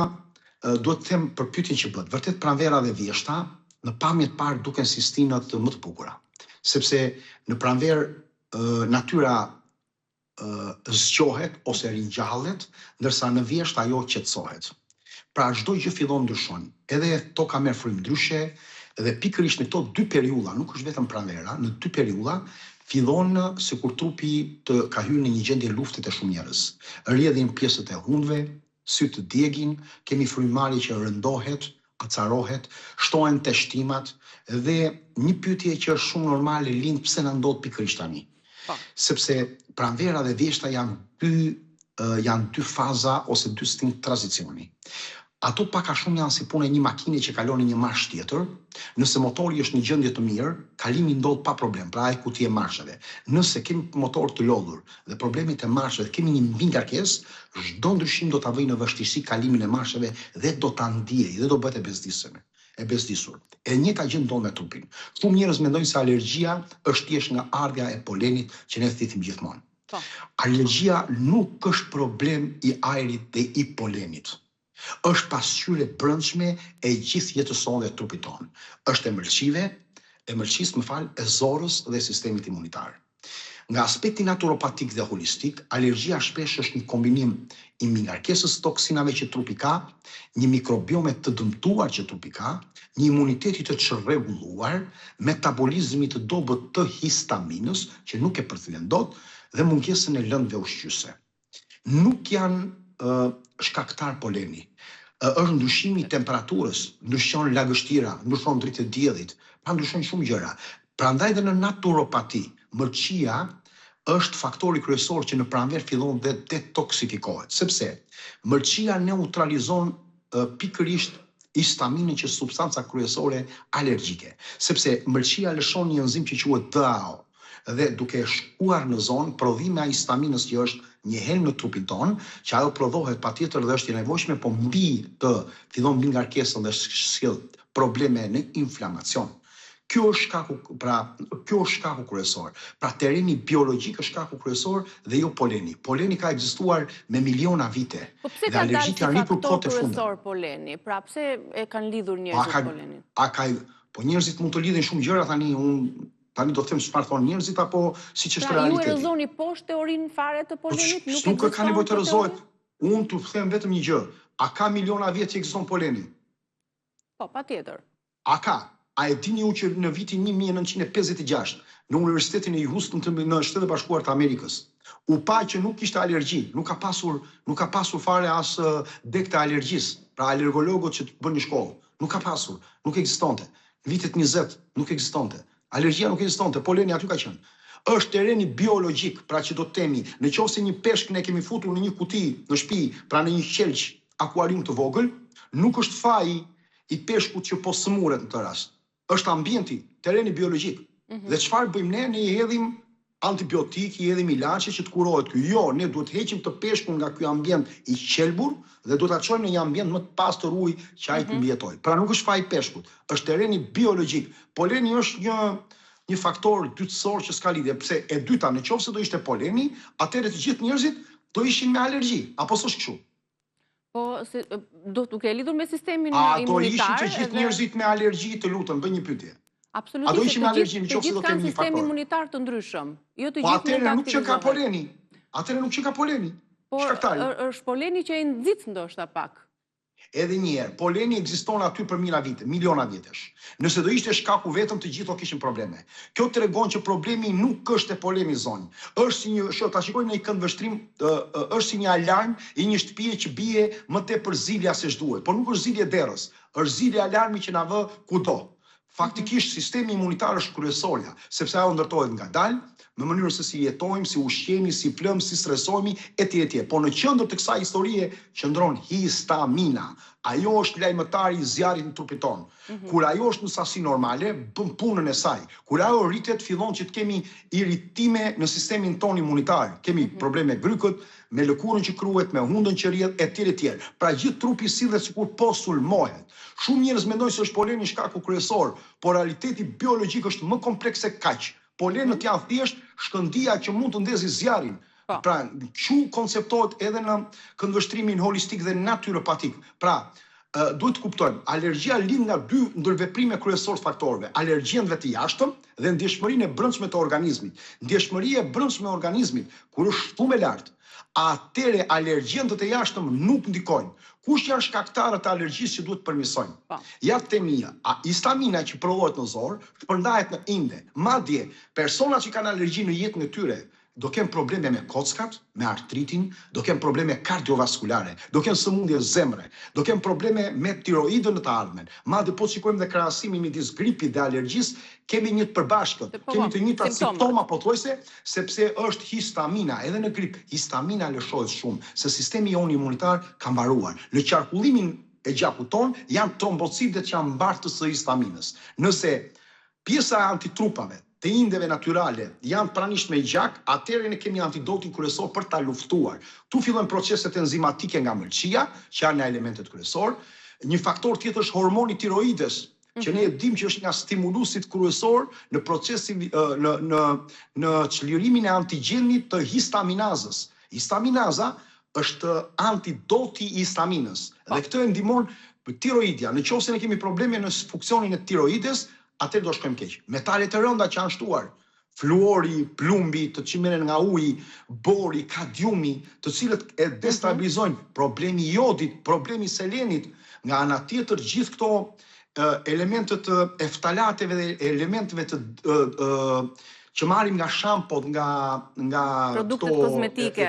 duhet të them për pyetjen që bëhet. Vërtet pranvera dhe vjeshta në pamje të parë duken si stinat më të bukura. Sepse në pranverë natyra zgjohet ose ringjallet, ndërsa në vjesht ajo qetësohet. Pra çdo gjë fillon ndryshon. Edhe toka merr frymë ndryshe, dhe pikërisht në këto dy periudha, nuk është vetëm pranvera, në dy periudha fillon sikur trupi të ka hyrë në një gjendje lufte të shumë njerëz. Rrjedhin pjesët e hundëve, sytë të djegin, kemi frymarrje që rëndohet, acarohet, shtohen teshtimat dhe një pyetje që është shumë normale lind pse na ndodh pikërisht tani. Sepse pranvera dhe vjeshta janë dy faza ose dy stinj tranzicioni. Ato pak a shumë janë si punë e një makine që kalon në një marsh tjetër. Nëse motori është në gjendje të mirë, kalimi ndodh pa problem, pra ai kuti e marshave. Nëse kemi motor të lodhur dhe problemet e marshave, kemi një mbingarkesë, çdo ndryshim do ta vëjë në vështirësi kalimin e marshave dhe do ta ndiejë dhe do bëhet e bezdisur. E njëjta gjë ndodh me trupin. Shumë njerëz mendojnë se alergjia është thjesht nga ardha e polenit që ne thithim gjithmonë. Alergjia nuk është problem i ajrit dhe i polenit. Është pasqyrë e brendshme e gjithë jetës sonë dhe trupit tonë. Është e zorës dhe sistemit imunitar. Nga aspekti naturopatik dhe holistik, alergjia shpesh është një kombinim i mingarkesës toksinave që trupi ka, një mikrobiome të dëmtuar që trupi ka, një imuniteti të çrregulluar, metabolizmi të dobët të histaminës, që nuk e përcillen dot, dhe mungesën e lëndëve ushqyese. Nuk janë shkaktar poleni. Është ndryshimi i temperaturës, ndryshon lagështira, ndryshon dritë e diellit, pa ndryshon shumë gjëra. Prandaj dhe në naturopati, mërqia është faktori kryesor që në pranverë fillon dhe detoksifikohet, sepse mërqia neutralizon pikërisht histaminën që është substanca kryesore alergjike, sepse mërqia lëshon një enzim që quhet DHA dhe duke shkuar në zonë prodhimi i histaminës që është një helm në trupin ton, që ajo prodhohet patjetër dhe është e nevojshme, po mbi të fillon mbi ngarkesën dhe sjell probleme në inflamacion. Kjo është shkaku kryesor. Pra terreni biologjik është shkaku kryesor dhe jo poleni. Poleni ka ekzistuar me miliona vite. Po pse ka dalë si faktor kryesor poleni? Pra pse e kanë lidhur njerëzit polenin? Po njerëzit mund të lidhin shumë gjëra tani, tani do të them çfarë thonë njerëzit apo siç është realiteti. Pra ju e rrëzoni poshtë teorinë fare të polenit? Nuk ka nevojë të rrëzohet. Unë t'u them vetëm një gjë. A ka miliona vjet që ekziston poleni? Po, patjetër. A ka? A e dini ju që në vitin 1956 në Universitetin e Houston në Shtetet e Bashkuara të Amerikës u pa që nuk kishte alergji, nuk ka pasur fare as deg të alergjisë, pra alergologët që të bën në shkollë, nuk ka pasur, nuk ekzistonte. Në vitet 20 nuk ekzistonte. Alergjia nuk ekzistonte, poleni aty ka qenë. Është terreni biologjik, pra që do të themi, nëse një peshk ne kemi futur në një kuti në shtëpi, pra në një qelç akuarium të vogël, nuk është faji i peshkut që po sëmuret në këtë rast. Është ambienti, terreni biologjik. Dhe çfarë bëjmë ne? Ne i hedhim antibiotik, i edhim ilaçe që të kurohet ky. Jo, ne duhet heqim të peshkun nga ky ambient i qelbur dhe duhet ta çojmë në një ambient më të pastër ujë që ai të mbijetoj. Pra nuk është faji peshkut, është terreni biologjik. Poleni është një faktor dytësor që s'ka lidhje. Pse e dyta, nëse do ishte poleni, atëherë të gjithë njerëzit do ishin me alergji, apo s'është kështu? Po, duke lidhur me sistemin imunitar. A do ishin të gjithë njerëzit me alergji, të lutem, bëj një pyetje. Absolutisht. A do ishim me alergji nëse do kemi një faktor? Të gjithë kanë sistem imunitar të ndryshëm. Jo të Po gjithë atëherë nuk që ka poleni. Atëherë nuk që ka poleni. Po është poleni që e nxit ndoshta pak. Edhe një herë, poleni ekziston aty për mijëra vite, miliona vitesh. Nëse do ishte shkaku vetëm, të gjithë do kishin probleme. Kjo tregon që problemi nuk është e polemi zonjë. Është si një, ta shikojmë në një kënd vështrim, është si një alarm i një shtëpie që bie më tepër zilja se ç'duhet, por nuk është zilje derës, është zilje alarmi që na vë kudo. Faktikisht sistemi imunitar është kryesorja, sepse ajo ndërtohet ngadalë, në mënyrën se si jetojmë, si ushqemi, si flëmë, si stresohemi, etj. Po në qendër të kësaj historie qëndron histamina. Ajo është lajmëtari i zjarrit në trupin tonë. Kur ajo është në sasi normale, bën punën e saj. Kur ajo rritet, fillon që të kemi irritime në sistemin tonë imunitar. Kemi probleme me grykët, me lëkurën që kruhet, me hundën që rrjedh, etj. Pra gjithë trupi sillet sikur po sulmohet. Shumë njerëz mendojnë se është poleni shkaku kryesor, por realiteti biologjik është më kompleks se kaq. Polenët janë thjesht shkëndija që mund të ndezë zjarrin. Pra, që konceptohet edhe në këndvështrimin holistik dhe natyropatik. Pra, duhet të kuptojmë, alergjia lind nga dy ndërveprime kryesor të faktorëve, alergjenëve të jashtëm dhe ndjeshmërinë e brendshme të organizmit. Ndjeshmëria e brendshme e organizmit, kur është shumë e lartë, atëre alergjenët e jashtëm nuk ndikojnë. Kush janë shkaktarët e alergjisë që duhet përmirësojmë? Ja temia, histamina që prodhohet në zor, shpërndahet në inde. Madje, personat që kanë alergji në jetën e tyre, do kenë probleme me kockat, me artritin, do kenë probleme kardiovaskulare, do kenë sëmundje zemre, do kenë probleme me tiroidën në të ardhmen. Madje po shikojmë dhe krahasimin midis gripit dhe alergjisë, kemi një të përbashkët, kemi të njëjta simptoma pothuajse, sepse është histamina. Edhe në grip, histamina lëshohet shumë, se sistemi jonë imunitar ka mbaruar. Në qarkullimin e gjakut ton janë trombocitet që janë mbartës së histaminës. Nëse pjesa e antitrupave të indeve natyrale janë pranisht me gjak, atëherë ne kemi antidotin kryesor për ta luftuar. Tu fillojnë proceset enzimatike nga mëlçia, që janë elementet kryesor. Një faktor tjetër është hormoni tiroides, që ne e dimë që është nga stimulusit kryesor në procesin në çlirimin e antigjenit të histaminazës. Histaminaza është antidoti i histaminës dhe këtë e ndihmon tiroidia. Nëse ne kemi probleme në funksionin e tiroides, atëherë do shkojmë keq. Metalet e rënda që janë shtuar, fluori, plumbi, të çimeren nga uji, bori, kadiumi, të cilët e destabilizojnë, problemi i jodit, problemi i selenit, nga ana tjetër gjithë këto elementet e ftalateve dhe elementeve që marrim nga shampot, nga produktet kozmetike.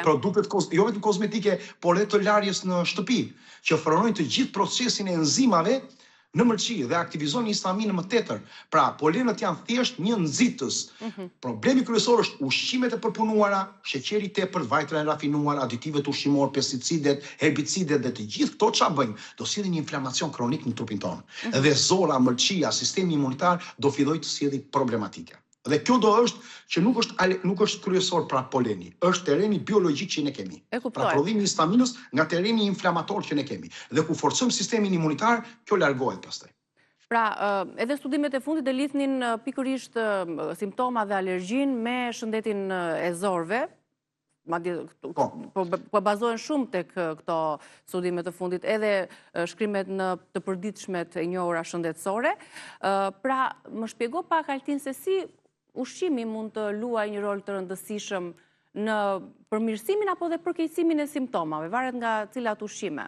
Jo vetëm kozmetike, por edhe të larjes në shtëpi, që frenojnë të gjithë procesin e enzimave në mëlçi dhe aktivizojnë histaminën më tetër. Pra, polenët janë thjesht një nxitës. Problemi kryesor është ushqimet e përpunuara, sheqeri i tepërt, vajtra e rafinuar, aditivet ushqimor, pesticidet, herbicidet dhe të gjithë këto çfarë bëjnë? Do sillin një inflamacion kronik në trupin tonë. Dhe zora, mëlçia, sistemi imunitar do fillojë të sjellë problematike. Dhe kjo do është që nuk është kryesor pra poleni, është terreni biologjik që ne kemi. Pra prodhimi i histaminës nga terreni inflamator që ne kemi. Dhe ku forcojmë sistemin imunitar, kjo largohet pastaj. Pra, edhe studimet e fundit e lidhnin pikërisht simptoma dhe alergjin me shëndetin e zorëve. Po bazohen shumë tek këto studimet të fundit, edhe shkrimet në të përditshmet e njohura shëndetësore. Pra, më shpjego pak Altin se si ushqimi mund të luajë një rol të rëndësishëm në përmirësimin apo dhe përkeqësimin e simptomave, varet nga cilat ushqime.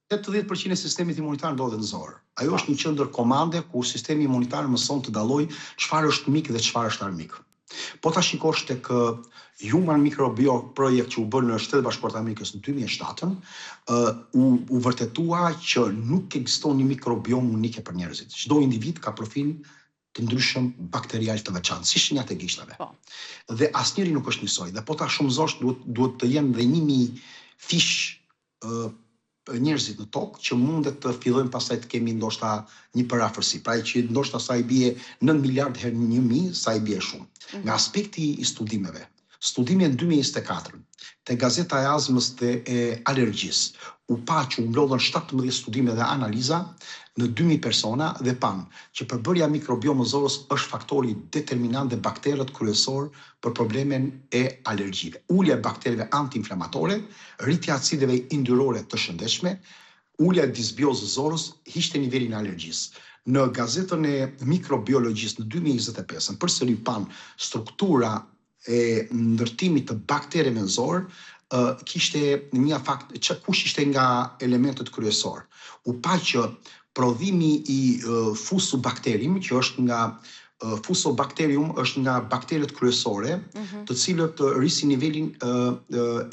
80% e sistemit imunitar ndodhet në zor. Ajo është një qendër komande ku sistemi imunitar mëson të dallojë çfarë është mik dhe çfarë është armik. Po ta shikosh tek Human Microbiome Project që u bën në Shtetet Bashkuara të Amerikës në 2007, u vërtetua që nuk ekziston një mikrobiom unike për njerëzit. Çdo individ ka profil të ndryshëm bakterial të veçantë, si shenjat e gishtave. Dhe asnjëri nuk është njësoj. Dhe po ta shumëzosh duhet të jenë dhe 1000 fish njerëzit në tokë që mundet të fillojmë pastaj të kemi ndoshta një parafërsi. Pra që ndoshta sa i bie 9 miliard herë 1000, sa i bie shumë. Nga aspekti i studimeve. Studimi në 2024 te Gazeta e Azmës dhe e Alergjisë u pa që u mblodhen 17 studime dhe analiza në 2000 persona dhe pan që përbërja mikrobiomës zorës është faktori determinant dhe bakterët kryesor për problemen e alergjive. Ulja e bakterieve antiinflamatore, rritja e acideve yndyrore të shëndetshme, ulja e disbiozës zorës, hiqte nivelin e alergjisë. Në gazetën e mikrobiologjisë në 2025 përsëri pan struktura e ndërtimit të baktereve në zorë, kishte një fakt që kush ishte nga elementet kryesor. U pa që prodhimi i fusobakterium, që është nga fusobakterium është nga bakteret kryesore, të cilët rrisin nivelin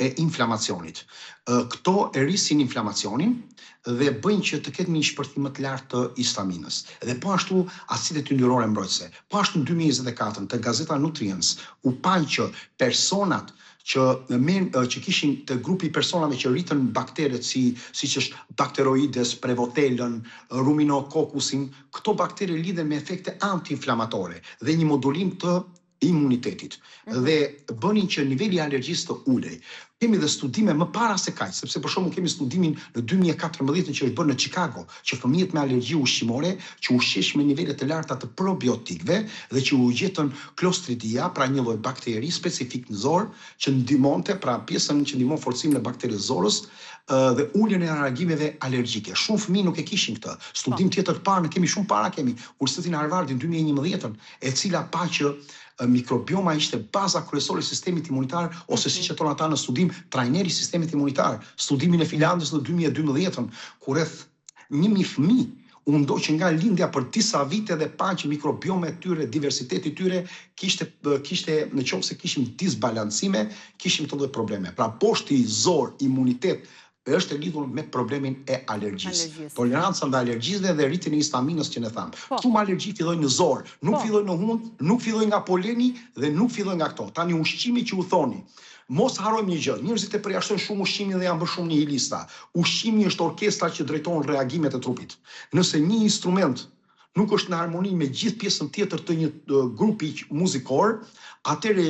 e inflamacionit. Këto e rrisin inflamacionin dhe bëjnë që të ketë një shpërthim më të lartë të histaminës. Dhe po ashtu acidet yndyrore mbrojtëse. Po ashtu në 2024 te Gazeta Nutrients u pa që personat që kishin të grupi personave që rritën bakteret siç është bakteroides, prevotellën, ruminokokusin, këto baktere lidhen me efekte antiinflamatore dhe një modulim të imunitetit dhe bënin që niveli i alergjisë të ulej. Kemi dhe studime më para se kaq, sepse për shembull kemi studimin në 2014 që është bërë në Chicago, që fëmijët me alergji ushqimore që ushqesh me nivele të larta të probiotikëve dhe që u gjetën Clostridia, pra një lloj bakteri specifik në zorë që ndihmonte, pra pjesën që ndihmon forcimin e bakterisë zorës dhe uljen e reagimeve alergjike. Shumë fëmijë nuk e kishin këtë. Studim tjetër të parë, kemi shumë para kemi Universitetin e Harvardit 2011, e cila pa që mikrobioma ishte baza kryesore e sistemit imunitar, ose siç e thonë ata në studim, trajneri i sistemit imunitar. Studimin e Finlandës në 2012, ku rreth 1000 fëmijë u ndoqën nga lindja për disa vite dhe pa që mikrobioma e tyre, diversiteti i tyre kishte në qoftë se kishim disbalancime, kishim të lloj probleme. Pra poshti zor, imunitet është e lidhur me problemin e alergjisë. Toleranca ndaj alergjisë dhe rritjen e histaminës që ne tham. Shumë alergji fillojnë në zor, nuk fillojnë në hund, nuk fillojnë nga poleni dhe nuk fillojnë nga këto. Tani ushqimi që u thoni, mos harrojmë një gjë, njerëzit e përjashtojnë shumë ushqimin dhe janë bërë shumë nihilista. Ushqimi është orkestra që drejton reagimet e trupit. Nëse një instrument nuk është në harmoni me gjithë pjesën tjetër të një grupi muzikor, atëherë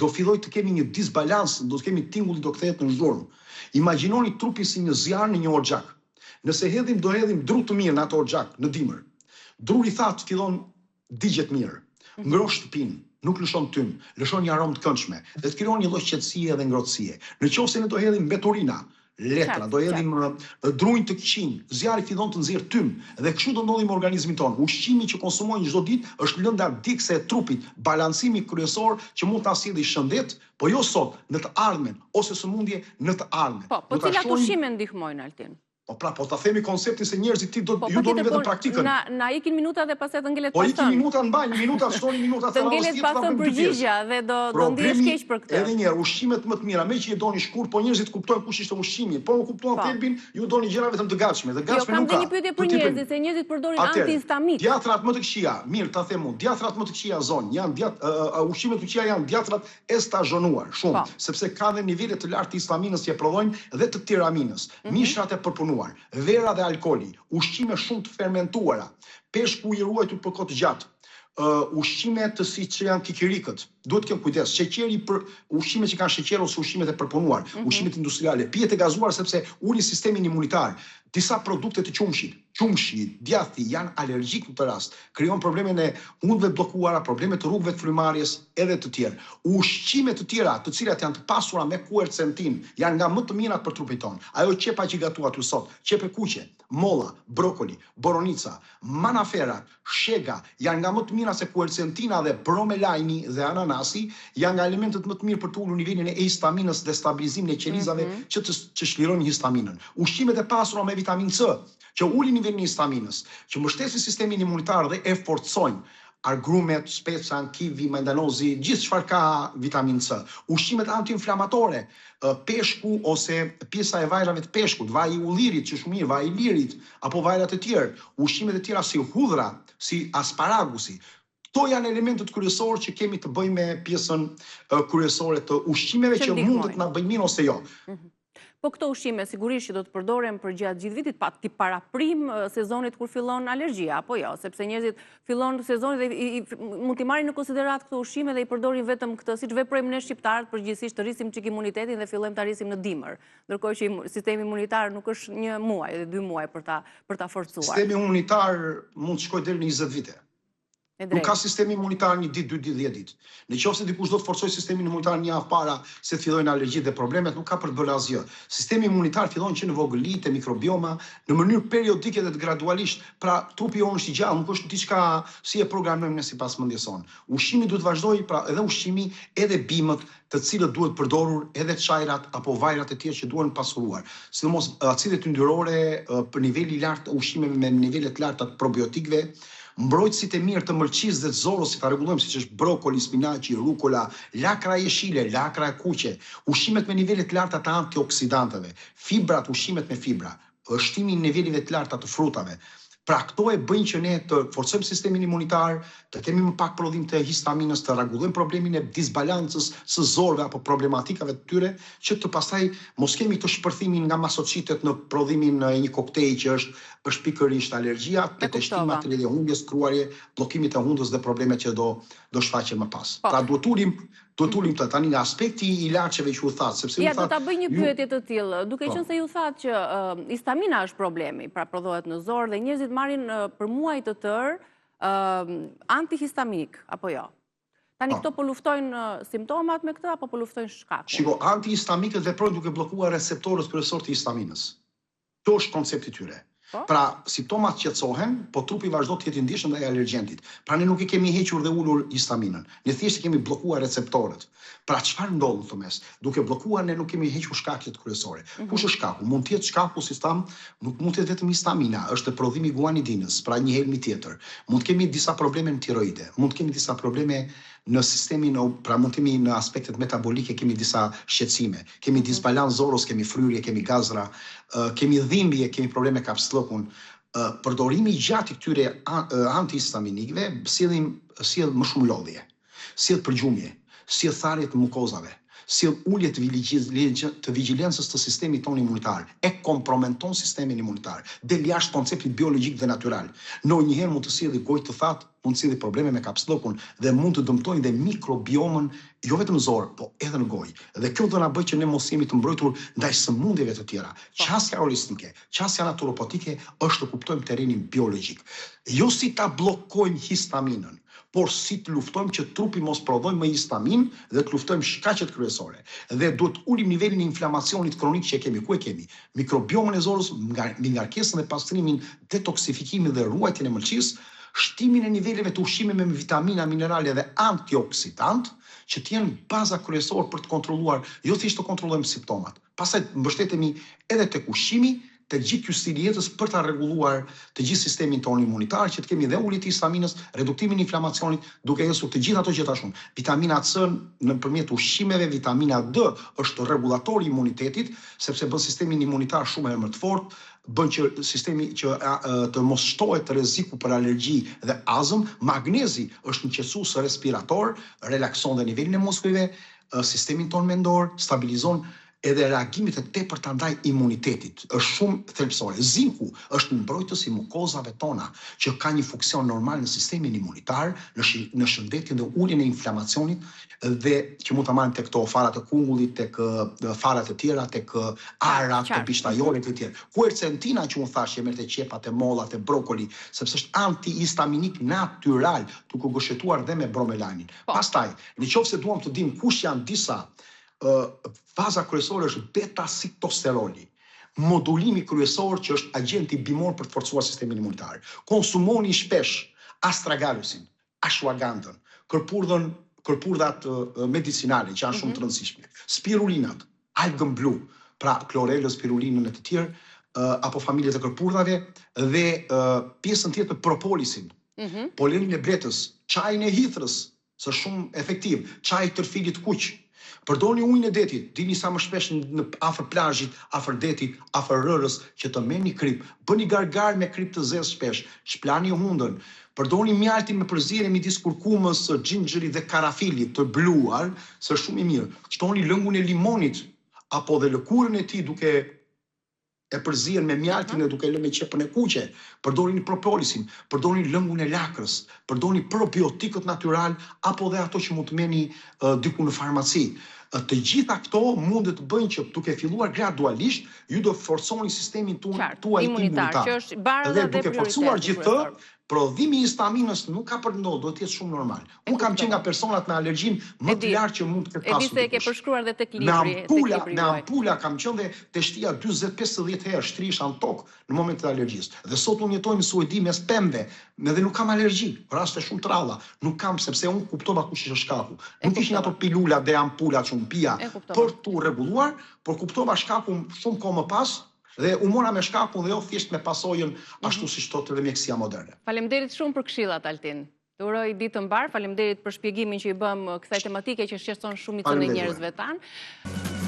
do filloj të kemi një disbalans, do të kemi tingulli do kthehet në zhurmë. Imagjinoni trupin si një zjarr në një orxhak. Nëse do hedhim dru të mirë në atë orxhak në dimër. Druri thatë fillon digjet mirë, ngron shtëpinë, nuk lëshon tym, lëshon një aromë të këndshme dhe të krijon një lloj qetësie dhe ngrohtësie. Nëse ne do hedhim meturina, letra, do hedhim drunj të këqij, zjarri fillon të nxjerr tym dhe kështu do ndodhi me organizmin ton. Ushqimi që konsumojmë çdo ditë është lënda dikse e trupit, balancimi kryesor që mund ta sjellë shëndet, po jo sot, në të ardhmen ose sëmundje në të ardhmen. Po cilat ushqime ndihmojnë Altin? Po ta themi konceptin se njerëzit ju doni vetëm praktikën. Na ikin minuta dhe pastaj të ngelet pastaj. Po ikin minuta mbajnë, minuta shtoni minuta të ngelet pastaj përgjigja dhe do ndihesh keq për këtë. Edhe një herë ushqimet më të mira, me që e doni shkurt, po njerëzit kuptojnë kush ishte ushqimi. Po kuptuan thelbin, ju doni gjëra vetëm të gatshme. Dhe gatshme nuk ka. Jo, kam një pyetje për njerëzit, se njerëzit përdorin antihistamik. Djatrat më të këqija, mirë ta them unë, djatrat më të këqija zonë, janë ushqimet të këqija janë djatrat estazhonuar, shumë, sepse kanë nivele të lartë të histaminës që e prodhojnë dhe të tiraminës, mishrat e përpunuar, vera dhe alkooli, ushqime shumë të fermentuara, peshku i ruajtur për kohë të gjatë, ushqime të siç janë kikirikët, duhet të kem kujdes, sheqeri për ushqimet që kanë sheqer ose ushqimet e përpunuar, ushqimet industriale, pijet e gazuara sepse ulin sistemin imunitar, disa produkte të qumshi, djathi janë alergjik në këtë rast, krijon probleme në hundëve bllokuara, probleme të rrugëve të frymarrjes edhe të tjerë. Ushqime të tjera, të cilat janë të pasura me quercetin, janë nga më të mirat për trupin ton. Ajo qepa që gatuat ju sot, qepe kuqe, molla, brokoli, boronica, manafera, shega, janë nga më të mira se quercetina dhe bromelajni dhe ananasi, janë nga elementet më të mirë për të ulur nivelin e histaminës dhe stabilizimin e qelizave që shklirojnë histaminën. Ushqimet e pasura me vitamin C, që ulin nivelin e histaminës, që mbështesin sistemin imunitar dhe e forcojnë argumet, specan, kivi, mandanozi, gjithë çfarë ka vitamin C. Ushqimet antiinflamatore, peshku ose pjesa e vajrave të peshkut, vaji i ullirit që shumë mirë, vaji i lirit apo vajrat e tjerë, ushqimet e tjera si hudhra, si asparagusi. Këto janë elementet kryesorë që kemi të bëjmë me pjesën kryesore të ushqimeve që mund të na bëjnë mirë ose jo. Po këto ushqime sigurisht që do të përdoren për gjatë gjithë vitit, pa ti paraprim sezonit kur fillon alergjia, apo jo, sepse njerëzit fillon sezoni dhe mund t'i marrin në konsiderat këto ushqime dhe i përdorin vetëm këtë, siç veprojmë ne shqiptarët përgjithsisht të rrisim çik imunitetin dhe fillojmë ta rrisim në dimër, ndërkohë që sistemi imunitar nuk është 1 muaj dhe 2 muaj për ta forcuar. Sistemi imunitar mund të shkojë deri në 20 vite. Nuk ka sistemi imunitar 1 ditë, 2 ditë, 10 ditë. Në qoftë se dikush do të forcojë sistemin imunitar 1 javë para se të fillojnë alergjitë dhe problemet, nuk ka për të bërë asgjë. Sistemi imunitar fillon që në vogëlit e mikrobioma, në mënyrë periodike dhe gradualisht, pra trupi jonë është i gjallë, nuk është diçka si e programojmë ne sipas mendjes sonë. Ushqimi duhet vazhdojë, pra edhe ushqimi, edhe bimët, të cilët duhet përdorur, edhe çajrat apo vajrat e tjerë që duhen pasuruar. Sidomos acidet yndyrore për niveli i lartë, ushqimeve me nivele të larta të probiotikëve, mbrojtësit e mirë të mëlçisë dhe të zorosit ta rregullojmë, siç është brokoli, spinaçi, rukola, lakra e jeshile, lakra e kuqe, ushqimet me nivele të larta të antioksidantëve, fibrat, ushqimet me fibra, shtimi i nivelive të larta të frutave. Pra këto e bëjnë që ne të forcojmë sistemin imunitar, të kemi më pak prodhim të histaminës, të rregullojmë problemin e disbalancës së zorëve apo problematikave të tyre, që të pastaj mos kemi të shpërthimin nga masocitet në prodhimin e një koktejl që është pikërisht alergjia, teshtimi e humbjes, kruarje, bllokimit të hundës dhe problemet që do shfaqen më pas. Pra duhet ulim të tani nga aspekti i ilaçeve që u thatë, sepse do ta bëj një pyetje të tillë, duke qenë se ju thatë që histamina është problemi, pra prodhohet në zorë dhe njerëzit marrin për muaj të tërë antihistaminik, apo jo? Tani këto po luftojnë simptomat me këtë apo po luftojnë shkakun? Shiko, antihistamikët veprojnë duke bllokuar receptorët kryesor të histaminës. Kjo është koncepti i tyre. Pra, simptomat qetësohen, po trupi vazhdo të jetë i ndihshëm ndaj alergjentit. Pra ne nuk i kemi hequr dhe ulur histaminën. Ne thjesht kemi bllokuar receptorët. Pra çfarë ndodh këtu mes? Duke bllokuar ne nuk kemi hequr shkaqet kryesore. Kush është shkaku? Mund të jetë shkaku si tham, nuk mund të jetë vetëm histamina, është prodhimi i guanidinës, pra një helmi tjetër. Mund të kemi disa probleme në tiroide, mund të kemi disa probleme në sistemin, pra mund të kemi në aspektet metabolike, kemi disa shqetësime, kemi disbalancë zoros, kemi fryrje, kemi gazra, kemi dhimbje, kemi probleme kapslokun. Përdorimi i gjatë i këtyre antihistaminikëve sjell më shumë lodhje, sjell përgjumje, sjell tharje të mukozave, sjell ulje të vigjilencës të sistemit tonë imunitar, e komprometon sistemin imunitar, del jashtë konceptit biologjik dhe natyral. Ndonjëherë mund të sjellë gojë të thatë, mund të sjellë probleme me kapslokun dhe mund të dëmtojnë dhe mikrobiomën, jo vetëm zorë, po edhe në gojë. Dhe kjo do na bëjë që ne mos jemi të mbrojtur ndaj sëmundjeve të tjera. Qasja holistike, qasja naturopatike është të kuptojmë terrenin biologjik. Jo si ta bllokojmë histaminën, por si të luftojmë që trupi mos prodhojë më histamin dhe të luftojmë shkaqet kryesore. Dhe duhet ulim nivelin e inflamacionit kronik që e kemi. Ku e kemi? Mikrobiomën e zorës, mbi ngarkesën dhe pastrimin, detoksifikimin dhe ruajtjen e mëlçisë, shtimin e niveleve të ushqimeve me vitamina, minerale dhe antioksidant, që të jenë baza kryesore për të kontrolluar, jo thjesht të kontrollojmë simptomat. Pastaj mbështetemi edhe tek ushqimi, të gjithë ky stil jetës për ta rregulluar të gjithë sistemin tonë imunitar, që të kemi dhe ulje të histaminës, reduktimin e inflamacionit, duke njësur të gjitha ato që tashun. Vitamina C nëpërmjet ushqimeve, vitamina D është rregullatori i imunitetit, sepse bën sistemin imunitar shumë më të fortë, bën që sistemi që të mos shtohet rreziku për alergji dhe azm. Magnezi është një qetësues respirator, relakson dhe nivelin e muskujve, sistemin tonë mendor, stabilizon edhe reagimit e tepërta ndaj imunitetit, është shumë thelbësore. Zinku është mbrojtës i mukozave tona, që ka një funksion normal në sistemin imunitar, në shëndetjen dhe uljen e inflamacionit, dhe që mund ta marrim tek këto farat e kungullit, tek farat e tjera, tek arat, të bishtajorit e tjerë. Quercetina që unë thash, që merret te qepat, e mollat, e brokoli, sepse është antihistaminik natyral, duke gëshetuar dhe me bromelanin. Pastaj, nëse duam të dim kush janë disa faza kryesore është beta-sitosteroli, modulimi kryesor që është agenti bimor për të forcuar sistemin imunitar. Konsumoni shpesh astragalusin, ashwagandën, kërpurdhat medicinale që janë shumë të rëndësishme, spirulinat, algën blu, pra klorelën, spirulinën e të tjerë, apo familjet e kërpurdhave, dhe pjesën tjetër propolisin, polenin e bletës, çajin e hithrës, është shumë efektiv, çaji i tërfilit kuq. Përdorni ujin e detit, dini sa më shpesh afër plazhit, afër detit, afër rërës, që të merrni krip. Bëni gargar me krip të zezë shpesh, shplani hundën. Përdorni mjaltin me përzierje midis kurkumës, xhinxhirit dhe karafilit të bluar, është shumë i mirë. Shtoni lëngun e limonit, apo dhe lëkurën e tij duke e përzihen me mjaltin e duke lënë me qepën e kuqe, përdorini propolisin, përdorini lëngun e lakrës, përdorni probiotikët natyral apo dhe ato që mund të meni diku në farmaci. Të gjitha këto mund të bëjnë që duke filluar gradualisht, ju do forconi sistemin tuaj imunitar. Që është bardha dhe duke forcuar gjithë të, prodhimi i histaminës nuk ka për të ndodhur, duhet të jetë shumë normal. Unë kam qenë nga personat me alergjin më të lartë që mund të ketë pasur. E di se e ke përshkruar dhe tek libri. Me ampula kam qenë dhe te shtia 40-50 herë shtrisha në tokë në momentet e alergjisë. Dhe sot unë jetoj në Suedi mes pemëve, dhe nuk kam alergji, raste shumë të ralla. Nuk kam sepse unë kuptova kush ishte shkaku. Nuk ishin ato pilula dhe ampulat që unë pija për tu rregulluar, por kuptova shkakun shumë kohë më pas. Dhe u mora me shkakun dhe jo thjesht me pasojën ashtu siç thotë edhe mjekësia moderne. Faleminderit shumë për këshillat, Altin. Të uroj ditë të mbar, faleminderit për shpjegimin që i bëm kësaj tematike që shqetëson shumicën e njerëzve tanë.